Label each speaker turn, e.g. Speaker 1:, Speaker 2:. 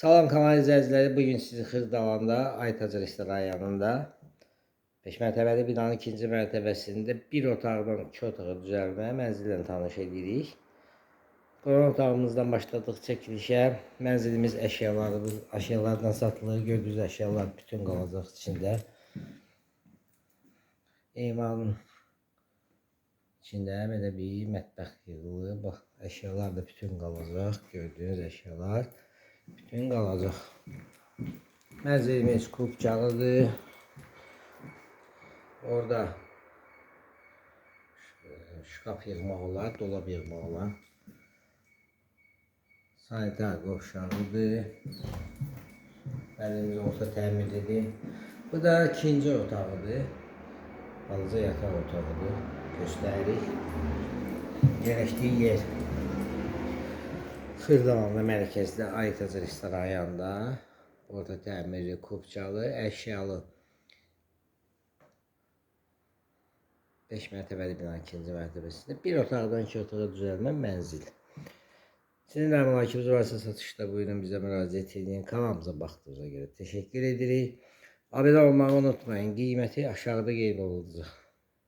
Speaker 1: Salam kanal izləyiciləri, bugün sizi Xırdalanda, Aytaca rayonunda 5 mərtəbəli binanın ikinci mərtəbəsində bir otaqdan 2 otağa düzəlmə mənzillə tanış edirik. Qonaq otağımızdan başladıq çəkilişə. Mənzilimiz əşyalardan satılır. Gördüyünüz əşyalar bütün qalacaq içində. Eyvanın içində belə bir mətbəx yığılır. Bax, əşyalar da bütün qalacaq. Gördüyünüz əşyalar bütün qalacaq. Mənzilimiz kubcalıdır. Orada şkaf yığmaq olar, dolab yığmaq olar. Sanitar qovşağıdır. Mənzilimiz orta təmirlidir. Bu da ikinci otağıdır. Balaca yataq otağıdır. Göstəririk. Yerləşdiyi yer Xırdalanda mərkəzdə Aytaca rayonunda. Orta təmirli, kubcalı, əşyalı 5 mərtəbəli binanın ikinci mərtəbəsində bir otaqdan 2 otağa düzəlmə mənzil. Sizin də əmlakınız varsa satışda buyurun bizə müraciət edin. Kanalımıza baxdığınıza görə təşəkkür edirik. Abunə olmağı unutmayın. Qiyməti aşağıda qeyd olunacaq.